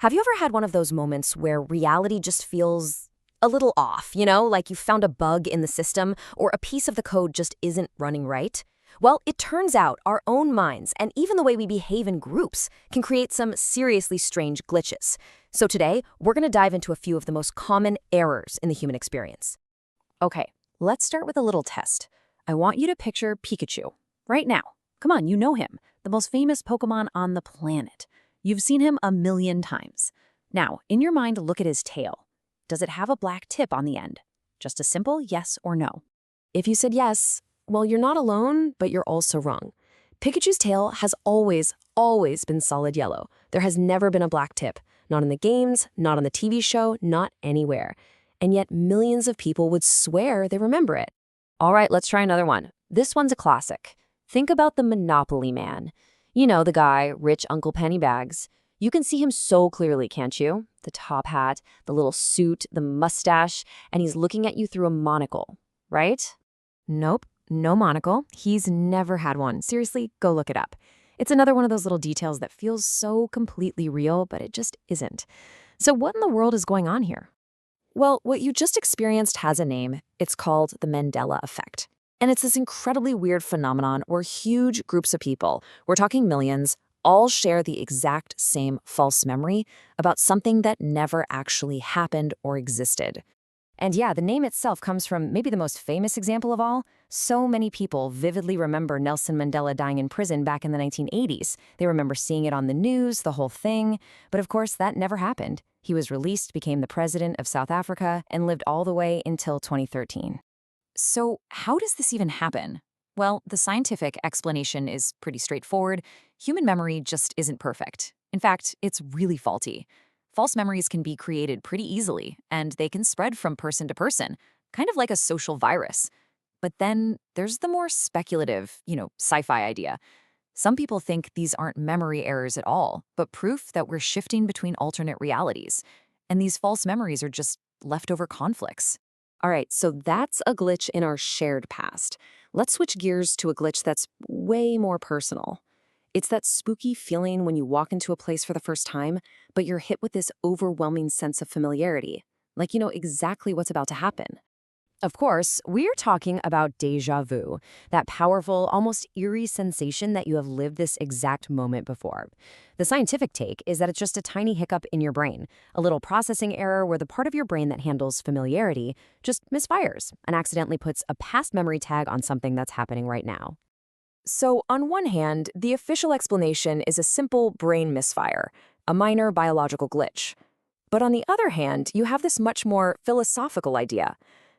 Have you ever had one of those moments where reality just feels a little off, like you found a bug in the system or a piece of the code just isn't running right? Well, it turns out our own minds and even the way we behave in groups can create some seriously strange glitches. So today, we're going to dive into a few of the most common errors in the human experience. Okay, let's start with a little test. I want you to picture Pikachu right now. Come on, you know him, the most famous Pokemon on the planet. You've seen him a million times. Now, in your mind, look at his tail. Does it have a black tip on the end? Just a simple yes or no. If you said yes, well, you're not alone, but you're also wrong. Pikachu's tail has always been solid yellow. There has never been a black tip. Not in the games, not on the TV show, not anywhere. And yet millions of people would swear they remember it. All right, let's try another one. This one's a classic. Think about the Monopoly man. You know, the guy, rich Uncle Pennybags. You can see him so clearly, can't you? The top hat, the little suit, the mustache, and he's looking at you through a monocle, right? Nope, no monocle. He's never had one. Seriously, go look it up. It's another one of those little details that feels so completely real, but it just isn't. So what in the world is going on here? Well, what you just experienced has a name. It's called the Mandela effect. And it's this incredibly weird phenomenon where huge groups of people, we're talking millions, all share the exact same false memory about something that never actually happened or existed. And yeah, the name itself comes from maybe the most famous example of all. So many people vividly remember Nelson Mandela dying in prison back in the 1980s. They remember seeing it on the news, the whole thing. But of course, that never happened. He was released, became the president of South Africa, and lived all the way until 2013. So how does this even happen? Well, the scientific explanation is pretty straightforward. Human memory just isn't perfect. In fact, it's really faulty. False memories can be created pretty easily, and they can spread from person to person, kind of like a social virus. But then there's the more speculative, sci-fi idea. Some people think these aren't memory errors at all, but proof that we're shifting between alternate realities. And these false memories are just leftover conflicts. All right, so that's a glitch in our shared past. Let's switch gears to a glitch that's way more personal. It's that spooky feeling when you walk into a place for the first time, but you're hit with this overwhelming sense of familiarity, like you know exactly what's about to happen. Of course, we're talking about déjà vu, that powerful, almost eerie sensation that you have lived this exact moment before. The scientific take is that it's just a tiny hiccup in your brain, a little processing error where the part of your brain that handles familiarity just misfires and accidentally puts a past memory tag on something that's happening right now. So, on one hand, the official explanation is a simple brain misfire, a minor biological glitch. But on the other hand, you have this much more philosophical idea.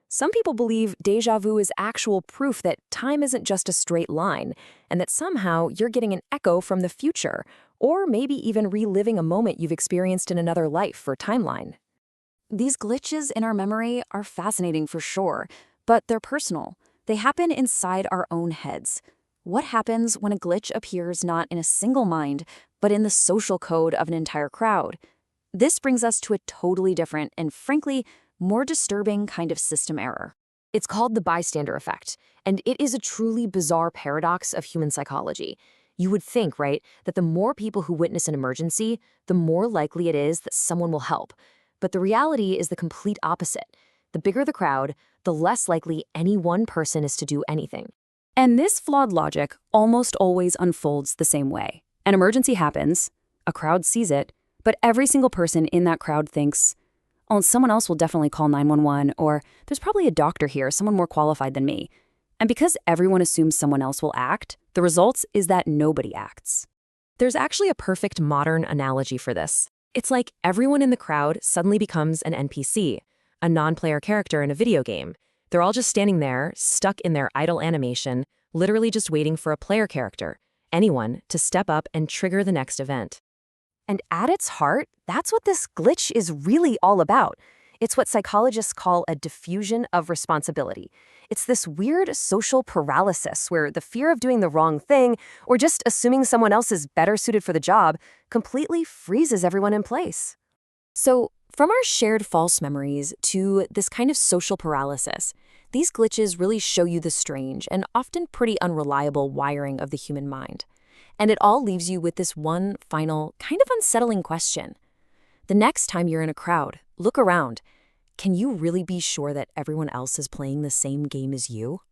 Some people believe déjà vu is actual proof that time isn't just a straight line, and that somehow you're getting an echo from the future, or maybe even reliving a moment you've experienced in another life or timeline. These glitches in our memory are fascinating for sure, but they're personal. They happen inside our own heads. What happens when a glitch appears not in a single mind, but in the social code of an entire crowd? This brings us to a totally different and, frankly, more disturbing kind of system error. It's called the bystander effect, and it is a truly bizarre paradox of human psychology. You would think, right, that the more people who witness an emergency, the more likely it is that someone will help. But the reality is the complete opposite. The bigger the crowd, the less likely any one person is to do anything. And this flawed logic almost always unfolds the same way. An emergency happens, a crowd sees it, but every single person in that crowd thinks, oh, someone else will definitely call 911, or there's probably a doctor here, someone more qualified than me. And because everyone assumes someone else will act, the result is that nobody acts. There's actually a perfect modern analogy for this. It's like everyone in the crowd suddenly becomes an NPC, a non-player character in a video game. They're all just standing there, stuck in their idle animation, literally just waiting for a player character, anyone, to step up and trigger the next event. And at its heart, that's what this glitch is really all about. It's what psychologists call a diffusion of responsibility. It's this weird social paralysis where the fear of doing the wrong thing or just assuming someone else is better suited for the job completely freezes everyone in place. So, from our shared false memories to this kind of social paralysis, these glitches really show you the strange and often pretty unreliable wiring of the human mind. And it all leaves you with this one final, kind of unsettling question. The next time you're in a crowd, look around. Can you really be sure that everyone else is playing the same game as you?